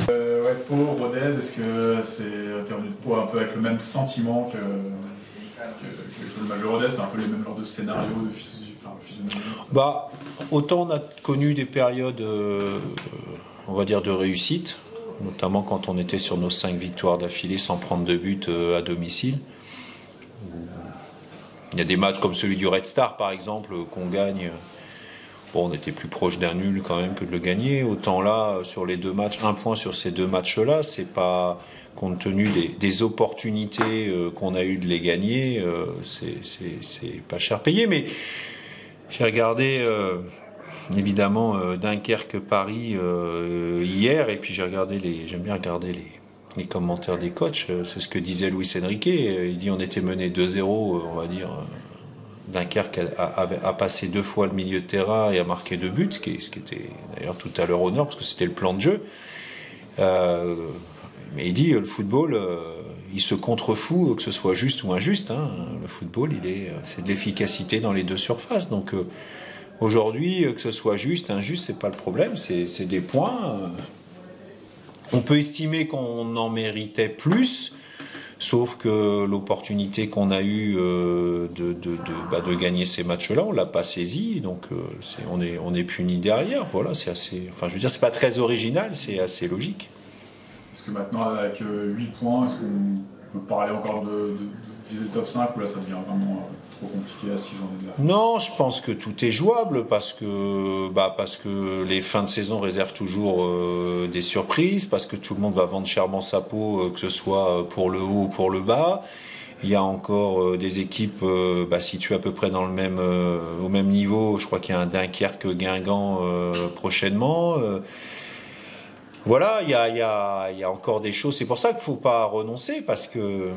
Ouais, Pau, Rodez, est-ce que t'es revenu de Pau un peu avec le même sentiment que le match de Rodez? C'est un peu les mêmes genres de scénarios, de physionomie? Bah, autant on a connu des périodes, on va dire, de réussite, notamment quand on était sur nos 5 victoires d'affilée sans prendre de but à domicile. Il y a des matchs comme celui du Red Star, par exemple, qu'on gagne. Bon, on était plus proche d'un nul quand même que de le gagner. Autant là, sur les 2 matchs, 1 point sur ces 2 matchs-là, c'est pas, compte tenu des opportunités qu'on a eues de les gagner, c'est pas cher payé. Mais j'ai regardé évidemment Dunkerque-Paris hier, et puis j'aime bien regarder les commentaires des coachs. C'est ce que disait Luis Enrique. Il dit on était mené 2-0, on va dire. Dunkerque a passé 2 fois le milieu de terrain et a marqué 2 buts, ce qui était d'ailleurs tout à leur honneur parce que c'était le plan de jeu. Mais il dit le football, il se contrefout que ce soit juste ou injuste. Hein. Le football, c'est de l'efficacité dans les 2 surfaces. Donc aujourd'hui, que ce soit juste, injuste, c'est pas le problème, c'est des points. On peut estimer qu'on en méritait plus. Sauf que l'opportunité qu'on a eue de gagner ces matchs-là, on l'a pas saisi, donc on est puni derrière. Voilà, c'est assez. Enfin, je veux dire, c'est pas très original, c'est assez logique. Est-ce que maintenant, avec 8 points, est-ce qu'on peut parler encore de viser le top 5 ou là ça devient vraiment trop compliqué à 6 journées de là? Non, je pense que tout est jouable parce que les fins de saison réservent toujours des surprises, parce que tout le monde va vendre chèrement sa peau, que ce soit pour le haut ou pour le bas. Il y a encore des équipes situées à peu près au même niveau. Je crois qu'il y a un Dunkerque-Guingamp prochainement. Voilà, il y a encore des choses. C'est pour ça qu'il ne faut pas renoncer, parce que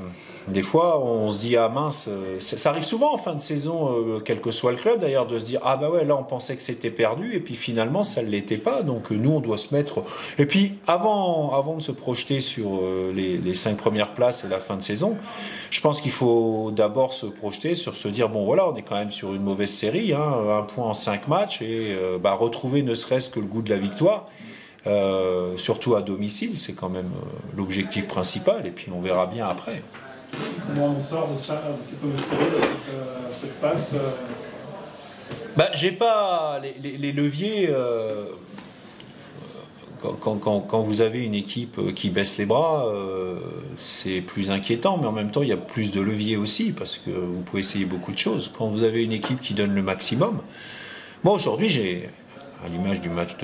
des fois, on se dit, ah mince, ça arrive souvent en fin de saison, quel que soit le club d'ailleurs, de se dire, ah bah ouais, là on pensait que c'était perdu, et puis finalement ça ne l'était pas. Donc nous, on doit se mettre. Et puis avant de se projeter sur les 5 premières places et la fin de saison, je pense qu'il faut d'abord se projeter sur se dire, bon voilà, on est quand même sur une mauvaise série, hein, 1 point en 5 matchs, et retrouver ne serait-ce que le goût de la victoire. Surtout à domicile, c'est quand même l'objectif principal, et puis on verra bien après. Comment on sort de ça, de cette mauvaise série, cette passe J'ai pas les leviers. Quand vous avez une équipe qui baisse les bras, c'est plus inquiétant, mais en même temps il y a plus de leviers aussi, parce que vous pouvez essayer beaucoup de choses. Quand vous avez une équipe qui donne le maximum, moi aujourd'hui j'ai, à l'image du match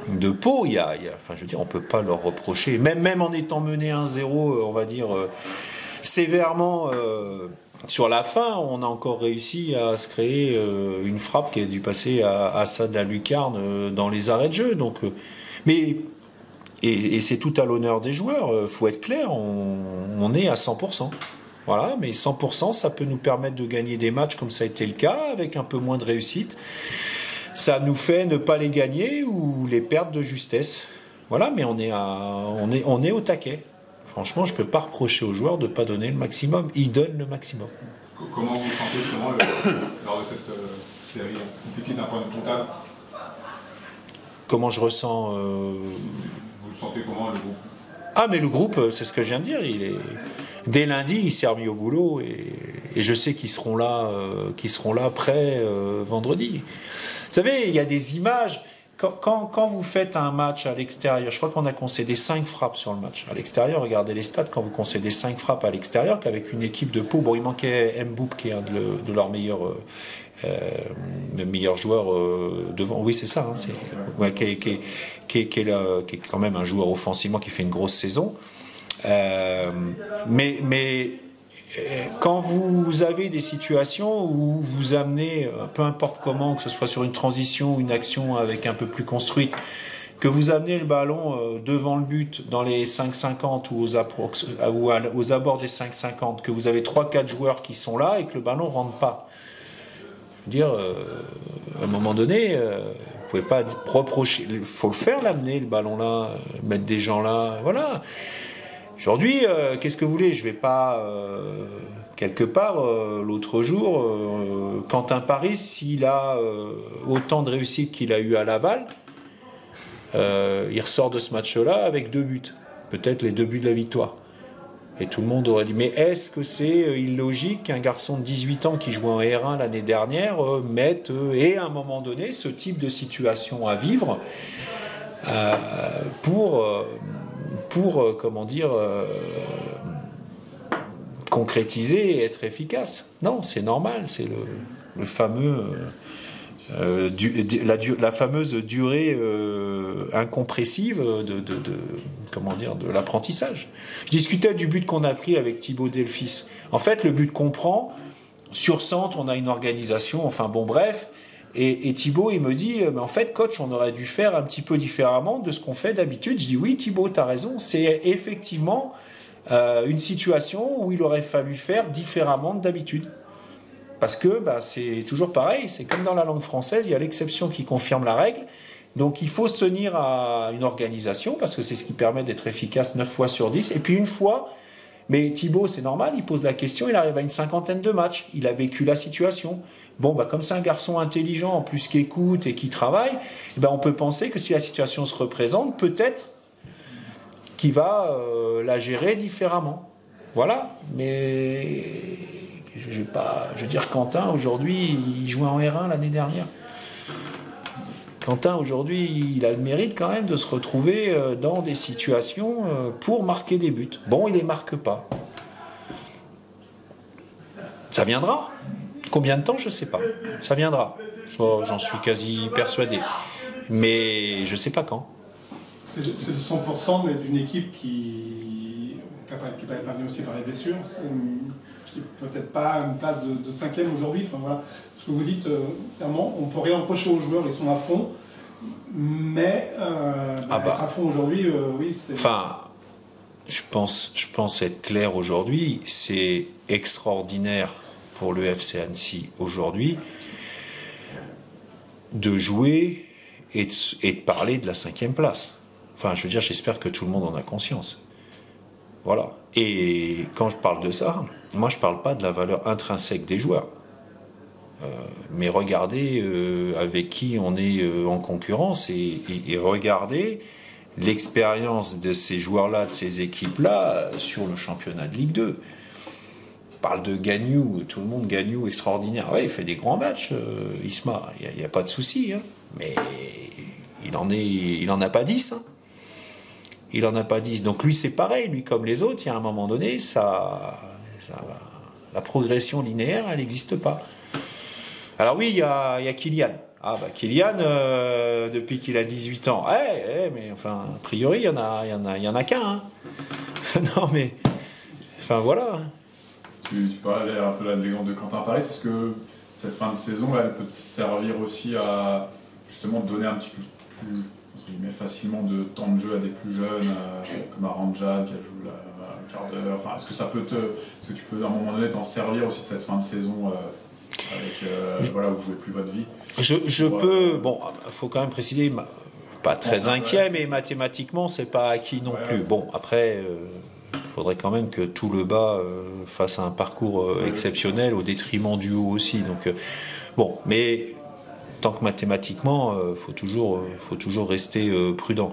de Pau, enfin, je veux dire, on ne peut pas leur reprocher, même en étant mené 1-0, on va dire, sévèrement sur la fin, on a encore réussi à se créer une frappe qui a dû passer à Assad la lucarne dans les arrêts de jeu. Donc, et c'est tout à l'honneur des joueurs, faut être clair, on est à 100%. Voilà, mais 100%, ça peut nous permettre de gagner des matchs comme ça a été le cas, avec un peu moins de réussite. Ça nous fait ne pas les gagner ou les perdre de justesse. Voilà, mais on est au taquet. Franchement, je ne peux pas reprocher aux joueurs de ne pas donner le maximum. Ils donnent le maximum. Comment vous sentez justement lors de cette série compliquée d'un point de vue comptable? Comment je ressens Vous le sentez comment, le groupe? Ah, mais le groupe, c'est ce que je viens de dire. Dès lundi, il s'est remis au boulot, et je sais qu'ils seront là prêts vendredi. Vous savez, il y a des images. Quand vous faites un match à l'extérieur, je crois qu'on a concédé 5 frappes sur le match. À l'extérieur, regardez les stats, quand vous concédez 5 frappes à l'extérieur, qu'avec une équipe de Pau, bon, il manquait Mboub, qui est un de leurs meilleurs joueurs devant. Oui, c'est ça. Hein, qui est quand même un joueur offensivement qui fait une grosse saison. Mais quand vous avez des situations où vous amenez, peu importe comment, que ce soit sur une transition ou une action avec un peu plus construite, que vous amenez le ballon devant le but dans les 5,50 ou aux abords des 5,50, que vous avez 3-4 joueurs qui sont là et que le ballon ne rentre pas. Je veux dire, à un moment donné, vous pouvez pas reprocher. Il faut le faire, l'amener, le ballon là, mettre des gens là, voilà. Aujourd'hui, qu'est-ce que vous voulez? Je vais pas quelque part l'autre jour, Quentin Paris, s'il a autant de réussite qu'il a eu à Laval, il ressort de ce match-là avec 2 buts. Peut-être les 2 buts de la victoire. Et tout le monde aurait dit, mais est-ce que c'est illogique qu'un garçon de 18 ans qui jouait en R1 l'année dernière mette, et à un moment donné, ce type de situation à vivre pour comment dire, concrétiser et être efficace? Non, c'est normal, c'est le fameux... la fameuse durée incompressive de l'apprentissage. Je discutais du but qu'on a pris avec Thibaut Delphis. En fait, le but qu'on prend, sur centre, on a une organisation, enfin bon, bref, et Thibaut, il me dit, mais en fait, coach, on aurait dû faire un petit peu différemment de ce qu'on fait d'habitude. Je dis, oui, Thibaut, tu as raison, c'est effectivement une situation où il aurait fallu faire différemment d'habitude. Parce que c'est toujours pareil, c'est comme dans la langue française, il y a l'exception qui confirme la règle. Donc il faut se tenir à une organisation, parce que c'est ce qui permet d'être efficace 9 fois sur 10. Et puis une fois, mais Thibaut, c'est normal, il pose la question, il arrive à une 50aine de matchs, il a vécu la situation. Bon, comme c'est un garçon intelligent, en plus qui écoute et qui travaille, on peut penser que si la situation se représente, peut-être qu'il va la gérer différemment. Voilà, mais... Je veux dire, Quentin, aujourd'hui, il jouait en R1 l'année dernière. Quentin, aujourd'hui, il a le mérite quand même de se retrouver dans des situations pour marquer des buts. Bon, il ne les marque pas. Ça viendra. Combien de temps, je ne sais pas. Ça viendra. J'en suis quasi persuadé. Mais je ne sais pas quand. C'est le 100%, mais d'une équipe qui n'est pas épargnée aussi par les blessures. Qui n'est peut-être pas une place de 5e aujourd'hui. Enfin, voilà. Ce que vous dites, clairement, on ne peut rien reprocher aux joueurs, ils sont à fond. Mais être à fond aujourd'hui, oui, c'est... Enfin, je pense être clair aujourd'hui, c'est extraordinaire pour le FC Annecy aujourd'hui de jouer et de parler de la 5e place. Enfin, je veux dire, j'espère que tout le monde en a conscience. Voilà. Et quand je parle de ça, moi je ne parle pas de la valeur intrinsèque des joueurs. Mais regardez avec qui on est en concurrence et regardez l'expérience de ces joueurs-là, de ces équipes-là sur le championnat de Ligue 2. On parle de Gagnou, tout le monde Gagnou extraordinaire. Ouais, il fait des grands matchs, Isma, il n'y a pas de souci. Hein. Mais il en a pas 10. Hein. Il n'en a pas 10. Donc lui, c'est pareil. Lui, comme les autres, il y a un moment donné, la progression linéaire, elle n'existe pas. Alors oui, il y a Kylian. Kylian, depuis qu'il a 18 ans, mais enfin, a priori, il y en a qu'un. Hein. Non, mais... Enfin, voilà. Tu parlais un peu de l'exemple de Quentin Paris. Est-ce que cette fin de saison, elle peut te servir aussi à, justement, donner un petit peu plus... facilement de temps de jeu à des plus jeunes, comme Aranjad qui a joué un quart d'heure. Enfin, est-ce que tu peux à un moment donné t'en servir aussi de cette fin de saison avec où vous jouez plus votre vie? Je peux. Bon, il faut quand même préciser, pas très inquiet, mais mathématiquement, c'est pas acquis non plus. Bon, après, il faudrait quand même que tout le bas fasse un parcours exceptionnel au détriment du haut aussi. Donc, bon, mais tant que mathématiquement, faut toujours rester prudent.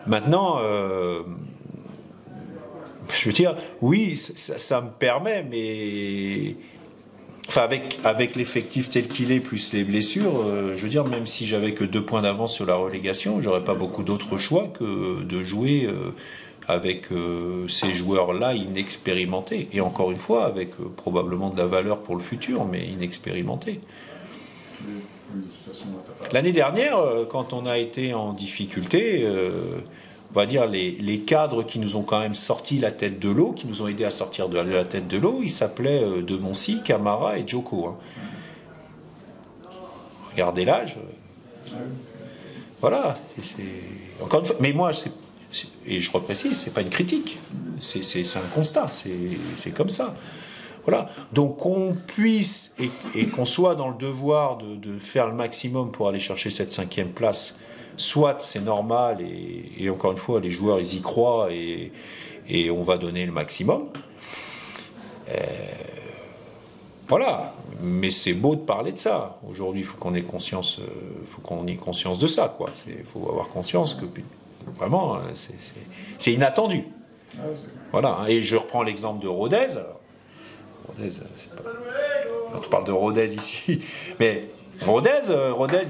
Maintenant, je veux dire, oui, ça me permet, mais enfin avec l'effectif tel qu'il est plus les blessures, je veux dire, même si j'avais que 2 points d'avance sur la relégation, j'aurais pas beaucoup d'autres choix que de jouer avec ces joueurs-là inexpérimentés. Et encore une fois, avec probablement de la valeur pour le futur, mais inexpérimentés. L'année dernière, quand on a été en difficulté, on va dire les cadres qui nous ont quand même sorti la tête de l'eau, qui nous ont aidés à sortir de la tête de l'eau, ils s'appelaient De Moncy, Camara et Djoko. Hein. Regardez l'âge. Voilà. Encore une fois, mais moi, et je reprécise, c'est pas une critique, c'est un constat, c'est comme ça. Voilà. Donc qu'on puisse et qu'on soit dans le devoir de faire le maximum pour aller chercher cette 5e place, soit c'est normal et encore une fois les joueurs ils y croient et on va donner le maximum. Voilà. Mais c'est beau de parler de ça. Aujourd'hui, il faut qu'on ait conscience, de ça, quoi. Il faut avoir conscience que vraiment, c'est inattendu. Ah, c'est... Voilà. Et je reprends l'exemple de Rodez. Rodez, c'est pas... Quand on parle de Rodez ici, mais Rodez,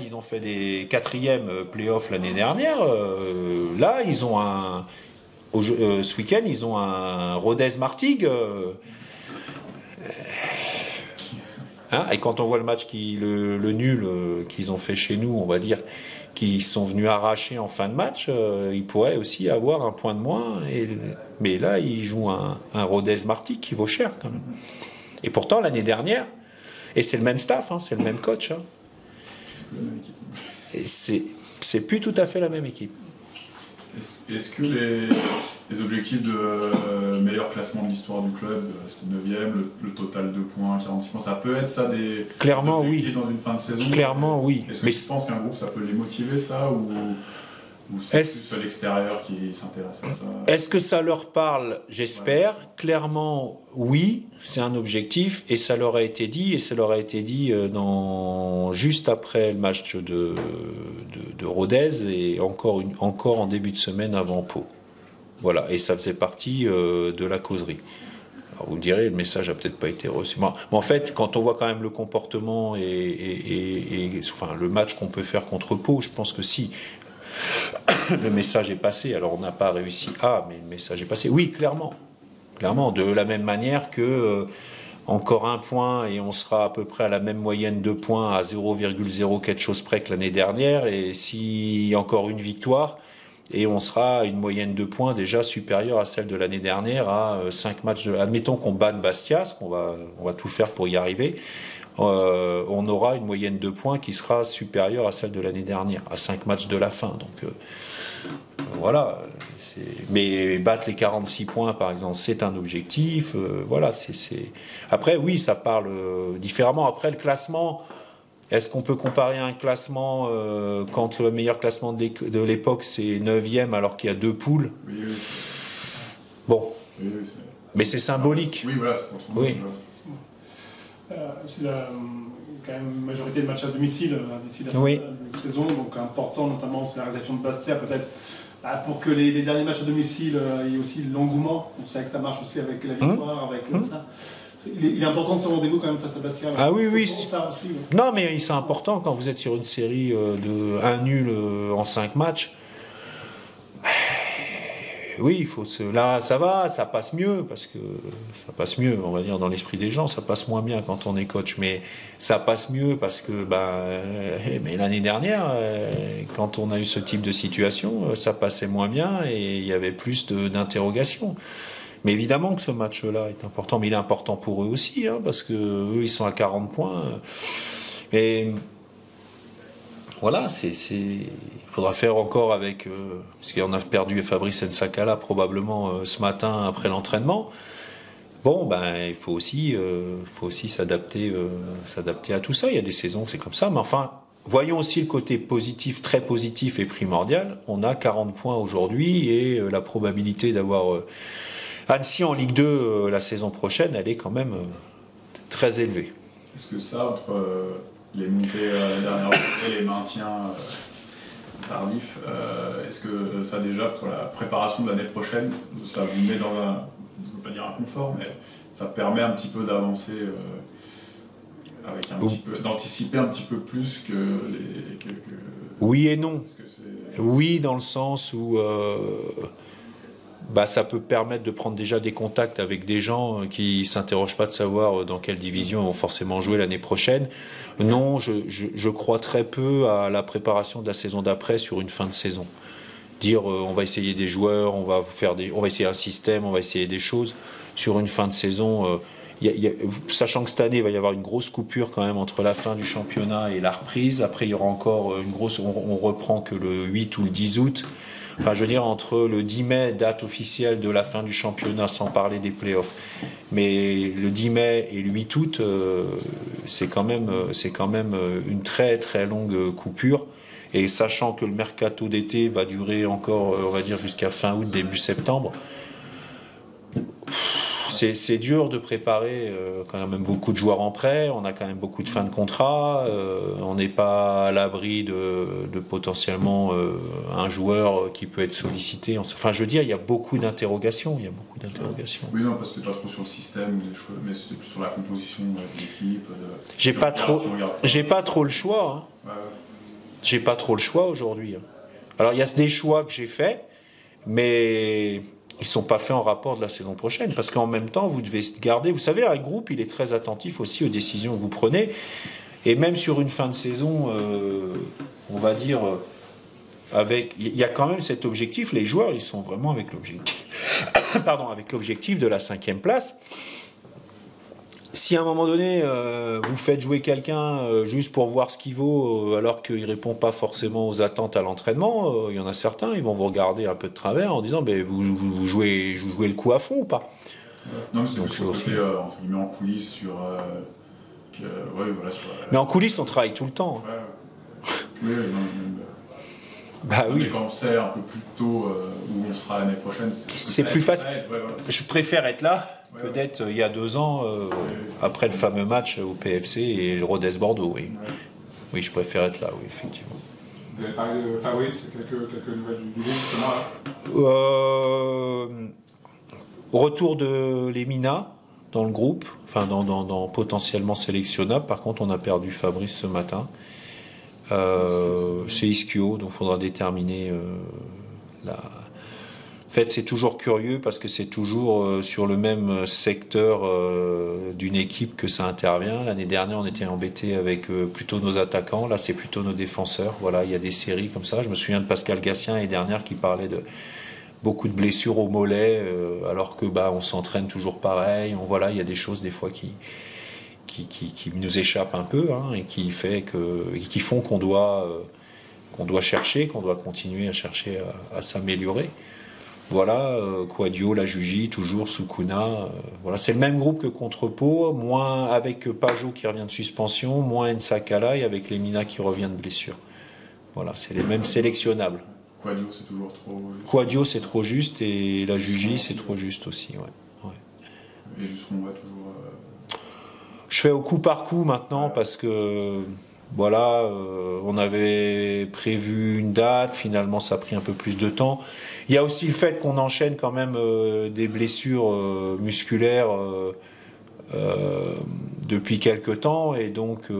ils ont fait des 4e playoffs l'année dernière. Là, ils ont ce week-end, ils ont un Rodez-Martigues. Et quand on voit le match, le nul qu'ils ont fait chez nous, on va dire, qu'ils sont venus arracher en fin de match, ils pourraient aussi avoir un point de moins. Mais là, ils jouent un Rodez-Martigues qui vaut cher quand même. Et pourtant, l'année dernière, et c'est le même staff, c'est le même coach. Et c'est plus tout à fait la même équipe. Est-ce que les objectifs de meilleur classement de l'histoire du club, c'est 9e, le total de points, 46 points, ça peut être ça des objectifs dans une fin de saison? Clairement, oui. Est-ce que tu penses qu'un groupe, ça peut les motiver, ça, ou c'est plus à l'extérieur qui s'intéresse à ça? Est-ce que ça leur parle? J'espère. Ouais. Clairement, oui, c'est un objectif, et ça leur a été dit, juste après le match de Rodez, et encore en début de semaine avant Pau. Voilà, et ça faisait partie de la causerie. Alors vous me direz, le message n'a peut-être pas été reçu. Mais en fait, quand on voit quand même le comportement et le match qu'on peut faire contre Pau, je pense que si le message est passé. Alors on n'a pas réussi mais le message est passé. Oui, clairement, de la même manière que encore un point et on sera à peu près à la même moyenne de points à 0,0 quelque chose près que l'année dernière, et si encore une victoire, et on sera à une moyenne de points déjà supérieure à celle de l'année dernière à 5 matchs. Admettons qu'on batte Bastia, on va tout faire pour y arriver. On aura une moyenne de points qui sera supérieure à celle de l'année dernière, à 5 matchs de la fin. Donc voilà. Mais battre les 46 points, par exemple, c'est un objectif. Voilà. Après, oui, ça parle différemment. Après, le classement, est-ce qu'on peut comparer un classement quand le meilleur classement de l'époque, c'est 9e alors qu'il y a 2 poules? Oui. Bon. Oui, mais c'est symbolique. Oui, voilà, c'est pour son oui. C'est quand même une majorité de matchs à domicile d'ici la fin de saison, donc important, notamment c'est la réalisation de Bastia, peut-être pour que les derniers matchs à domicile, il y ait aussi l'engouement. On sait que ça marche aussi avec la victoire, avec ça. Il est important ce rendez-vous quand même face à Bastia. Ah oui. Ça aussi, Non, mais c'est important quand vous êtes sur une série de 1 nul en 5 matchs. Oui, là, ça passe mieux, on va dire, dans l'esprit des gens. Ça passe moins bien quand on est coach, mais ça passe mieux parce que, mais l'année dernière, quand on a eu ce type de situation, ça passait moins bien et il y avait plus d'interrogations. Mais évidemment que ce match-là est important, mais il est important pour eux aussi, parce que eux, ils sont à 40 points. Et voilà, il faudra faire encore avec, parce qu'on a perdu Fabrice Nsakala probablement ce matin après l'entraînement. Bon, il faut aussi s'adapter à tout ça. Il y a des saisons, c'est comme ça. Mais enfin, voyons aussi le côté positif, très positif et primordial. On a 40 points aujourd'hui et la probabilité d'avoir Annecy en Ligue 2 la saison prochaine, elle est quand même très élevée. Est-ce que ça, entre les montées la dernière journée, les maintiens tardifs, est-ce que ça déjà, pour la préparation de l'année prochaine, ça vous met dans je ne veux pas dire un confort, mais ça permet un petit peu d'avancer, d'anticiper un petit peu plus que les... Oui et non. Oui, dans le sens où... ça peut permettre de prendre déjà des contacts avec des gens qui ne s'interrogent pas de savoir dans quelle division ils vont forcément jouer l'année prochaine. Non, je crois très peu à la préparation de la saison d'après sur une fin de saison. Dire on va essayer des joueurs, on va essayer un système, on va essayer des choses sur une fin de saison. Sachant que cette année, il va y avoir une grosse coupure quand même entre la fin du championnat et la reprise. Après, il y aura encore une grosse... On reprend que le 8 ou le 10 août. Enfin, je veux dire, entre le 10 mai, date officielle de la fin du championnat, sans parler des playoffs, mais le 10 mai et le 8 août, c'est quand même une très très longue coupure. Et sachant que le mercato d'été va durer encore, on va dire, jusqu'à fin août, début septembre, c'est dur de préparer quand même beaucoup de joueurs en prêt, on a quand même beaucoup de fins de contrat, on n'est pas à l'abri de potentiellement un joueur qui peut être sollicité. Enfin, je veux dire, il y a beaucoup d'interrogations. Oui, non, parce que pas trop sur le système, mais c'était plus sur la composition de l'équipe. J'ai pas trop le choix. Hein. J'ai pas trop le choix aujourd'hui. Alors, il y a des choix que j'ai faits, mais ils ne sont pas faits en rapport de la saison prochaine. Parce qu'en même temps, vous devez garder... Vous savez, un groupe, il est très attentif aussi aux décisions que vous prenez. Et même sur une fin de saison, on va dire... il y a quand même cet objectif. Les joueurs, ils sont vraiment avec l'objectif. Avec l'objectif de la 5e place. Si à un moment donné, vous faites jouer quelqu'un juste pour voir ce qu'il vaut, alors qu'il ne répond pas forcément aux attentes à l'entraînement, il y en a certains, ils vont vous regarder un peu de travers en disant vous jouez le coup à fond ou pas. Non, mais c'est plus le côté entre guillemets en coulisses sur. Mais en coulisses, on travaille tout le temps. Oui, oui. Mais quand on sait un peu plus tôt où on sera l'année prochaine, c'est plus facile. Je préfère être là que d'être il y a 2 ans après le fameux match au PFC et le Rodez Bordeaux. Oui. Oui, je préfère être là, oui, effectivement. Vous avez parlé de Fabrice, quelques nouvelles du groupe, justement là. Retour de Lemina dans le groupe, enfin dans potentiellement sélectionnable. Par contre, on a perdu Fabrice ce matin. C'est Ischio, donc il faudra déterminer En fait, c'est toujours curieux parce que c'est toujours sur le même secteur d'une équipe que ça intervient. L'année dernière, on était embêtés avec plutôt nos attaquants. Là, c'est plutôt nos défenseurs. Voilà, il y a des séries comme ça. Je me souviens de Pascal Gassien l'année dernière qui parlait de beaucoup de blessures au mollet, alors que on s'entraîne toujours pareil. Voilà, il y a des choses des fois qui nous échappent un peu et qui font qu'on doit chercher, qu'on doit continuer à chercher à s'améliorer. Voilà, Quadio, la Jugie, toujours Sukuna. Voilà, c'est le même groupe que contre Pau, moins avec Pajot qui revient de suspension, moins Nsakala et avec Lemina qui revient de blessure. Voilà, c'est les mêmes sélectionnables. Quadio, c'est toujours trop juste. Quadio, c'est trop juste et la Jugie, c'est trop juste aussi. Ouais. Et jusqu'on va toujours. Je fais au coup par coup maintenant parce que. Voilà, on avait prévu une date, finalement ça a pris un peu plus de temps. Il y a aussi le fait qu'on enchaîne quand même des blessures musculaires depuis quelque temps et donc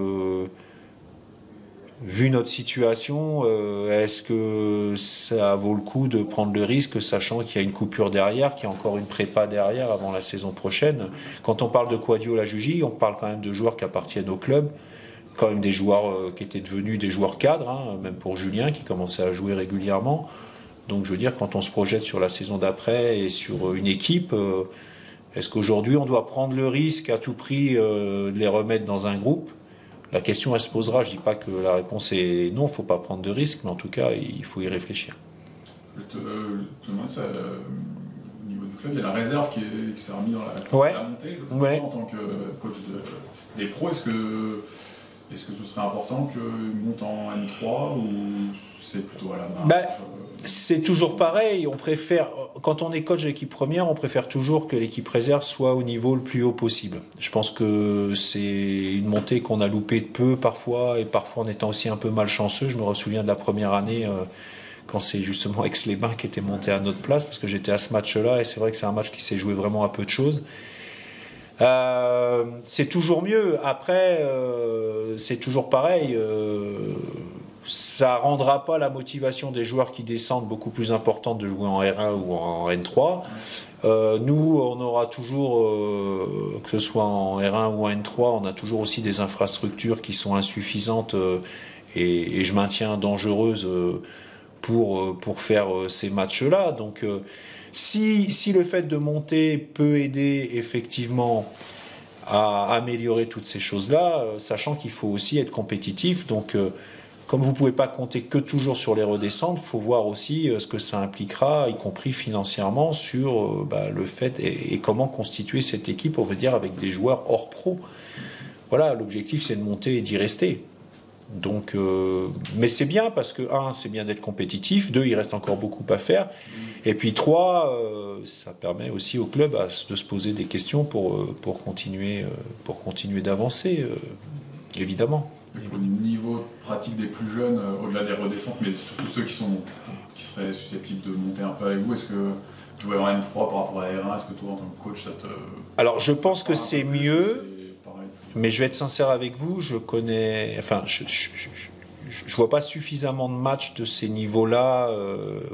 vu notre situation, est-ce que ça vaut le coup de prendre le risque, sachant qu'il y a une coupure derrière, qu'il y a encore une prépa derrière avant la saison prochaine. Quand on parle de Quadio, la Jugie, on parle quand même de joueurs qui appartiennent au club, quand même des joueurs qui étaient devenus des joueurs cadres, même pour Julien qui commençait à jouer régulièrement. Donc je veux dire, quand on se projette sur la saison d'après et sur une équipe, est-ce qu'aujourd'hui on doit prendre le risque à tout prix de les remettre dans un groupe ? La question elle se posera, je ne dis pas que la réponse est non, il ne faut pas prendre de risque, mais en tout cas il faut y réfléchir. Je te demande ça, au niveau du club, il y a la réserve qui s'est remise dans la montée. En tant que coach des pros, est-ce que ce serait important qu'ils montent en N3 ou c'est plutôt à la marge C'est toujours pareil. On préfère, quand on est coach d'équipe première, on préfère toujours que l'équipe réserve soit au niveau le plus haut possible. Je pense que c'est une montée qu'on a loupée de peu parfois, et parfois en étant aussi un peu malchanceux. Je me souviens de la première année quand c'est justement Aix-les-Bains qui était monté à notre place, parce que j'étais à ce match-là, et c'est vrai que c'est un match qui s'est joué vraiment à peu de choses. C'est toujours mieux. Après, c'est toujours pareil. Ça rendra pas la motivation des joueurs qui descendent beaucoup plus importante de jouer en R1 ou en N3. Nous, on aura toujours, que ce soit en R1 ou en N3, on a toujours aussi des infrastructures qui sont insuffisantes et je maintiens dangereuses pour faire ces matchs-là. Donc, si le fait de monter peut aider effectivement à améliorer toutes ces choses-là, sachant qu'il faut aussi être compétitif, donc comme vous ne pouvez pas compter que toujours sur les redescentes, il faut voir aussi ce que ça impliquera, y compris financièrement, sur le fait et comment constituer cette équipe, on veut dire, avec des joueurs hors pro. Voilà, l'objectif c'est de monter et d'y rester. Donc, mais c'est bien parce que, 1, c'est bien d'être compétitif, 2, il reste encore beaucoup à faire. Et puis 3, ça permet aussi au club de se poser des questions pour continuer d'avancer, évidemment. Et au niveau pratique des plus jeunes, au-delà des redescentes, mais surtout ceux qui seraient susceptibles de monter un peu avec vous, est-ce que jouer en N3 par rapport à R1, est-ce que toi en tant que coach ça te... Alors je pense que c'est mieux, mais je vais être sincère avec vous, je vois pas suffisamment de matchs de ces niveaux-là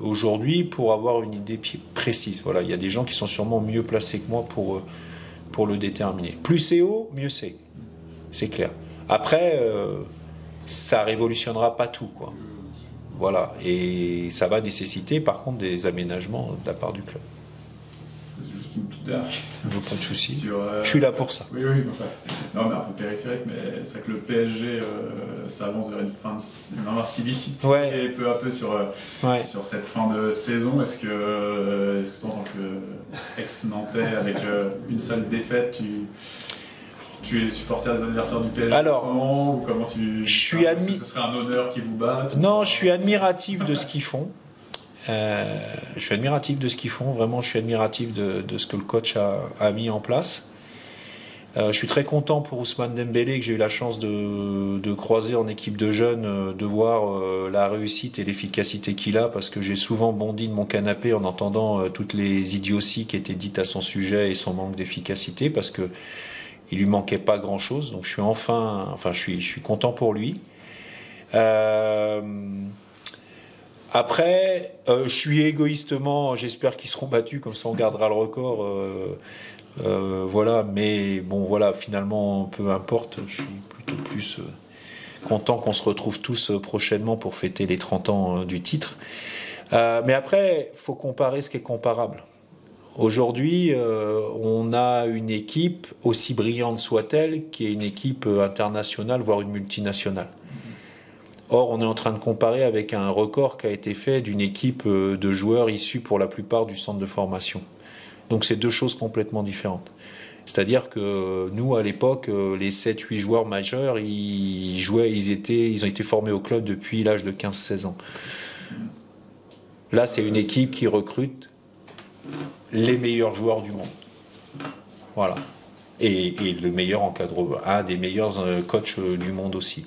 aujourd'hui pour avoir une idée précise. Voilà, il y a des gens qui sont sûrement mieux placés que moi pour le déterminer. Plus c'est haut, mieux c'est clair. Après, ça révolutionnera pas tout, quoi. Voilà, et ça va nécessiter par contre des aménagements de la part du club. Juste une toute dernière question. Pas de souci. Je suis là pour ça. Oui, bon, ça. Non, mais un peu périphérique, mais c'est vrai que le PSG s'avance vers une fin une invincibilité et peu à peu sur cette fin de saison. Est-ce que toi, en tant qu'ex-Nantais, avec une seule défaite, tu es supporter des adversaires du PSG? Alors, ou comment ce serait un honneur qu'ils vous battent? Non, je suis admiratif de ce qu'ils font. Vraiment, je suis admiratif de ce que le coach a mis en place. Je suis très content pour Ousmane Dembélé, que j'ai eu la chance de croiser en équipe de jeunes, de voir la réussite et l'efficacité qu'il a, parce que j'ai souvent bondi de mon canapé en entendant toutes les idioties qui étaient dites à son sujet et son manque d'efficacité, parce que il lui manquait pas grand-chose, donc je suis content pour lui. Après, je suis égoïstement, j'espère qu'ils seront battus, comme ça on gardera le record. Voilà, mais bon, voilà, finalement, peu importe, je suis plutôt plus content qu'on se retrouve tous prochainement pour fêter les 30 ans du titre. Mais après, il faut comparer ce qui est comparable. Aujourd'hui, on a une équipe, aussi brillante soit-elle, qui est une équipe internationale, voire une multinationale. Or, on est en train de comparer avec un record qui a été fait d'une équipe de joueurs issus pour la plupart du centre de formation. Donc c'est deux choses complètement différentes. C'est-à-dire que nous, à l'époque, les 7-8 joueurs majeurs, ils ont été formés au club depuis l'âge de 15-16 ans. Là, c'est une équipe qui recrute les meilleurs joueurs du monde. Voilà. Et le meilleur encadreur, un des meilleurs coachs du monde aussi.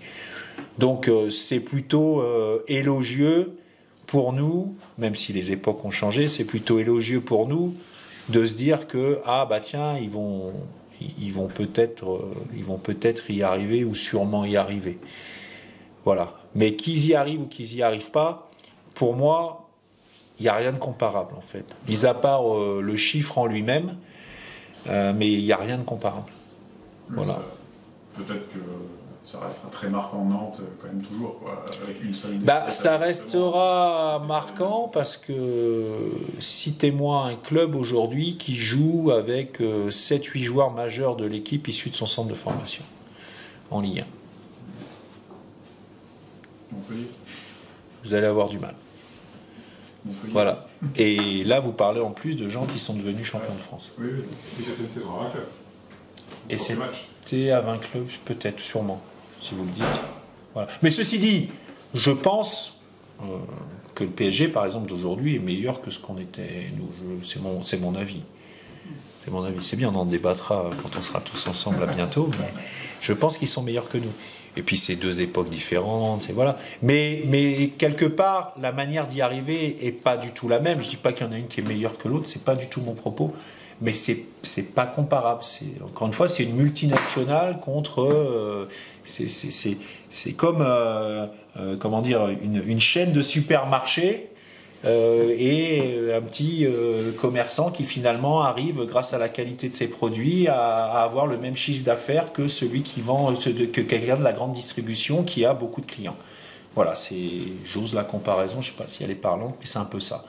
Donc c'est plutôt élogieux pour nous, même si les époques ont changé, c'est plutôt élogieux pour nous de se dire que ils vont peut-être y arriver ou sûrement y arriver. Voilà. Mais qu'ils y arrivent ou qu'ils y arrivent pas, pour moi, il n'y a rien de comparable en fait. Mis à part le chiffre en lui-même, mais il n'y a rien de comparable. Voilà. Peut-être que ça restera très marquant Nantes quand même toujours, quoi, avec une seule idée. Ça restera marquant parce que citez-moi un club aujourd'hui qui joue avec 7-8 joueurs majeurs de l'équipe issus de son centre de formation en Ligue 1. Montpellier. Vous allez avoir du mal. Montpellier. Voilà. Et là, vous parlez en plus de gens qui sont devenus champions de France. Oui. Et c'était une saison à 20 clubs. Et c'était à 20 clubs, peut-être, sûrement, si vous le dites. Voilà. Mais ceci dit, je pense que le PSG, par exemple, d'aujourd'hui est meilleur que ce qu'on était nous. C'est mon avis. C'est mon avis. C'est bien, on en débattra quand on sera tous ensemble à bientôt, mais je pense qu'ils sont meilleurs que nous. Et puis c'est deux époques différentes, et voilà. Mais quelque part, la manière d'y arriver est pas du tout la même. Je dis pas qu'il y en a une qui est meilleure que l'autre, c'est pas du tout mon propos. Mais c'est pas comparable. Encore une fois, c'est une multinationale contre. C'est comme comment dire, une chaîne de supermarchés et un petit commerçant qui finalement arrive, grâce à la qualité de ses produits, à avoir le même chiffre d'affaires que celui qui vend, que quelqu'un de la grande distribution qui a beaucoup de clients. Voilà, j'ose la comparaison. Je sais pas si elle est parlante, mais c'est un peu ça.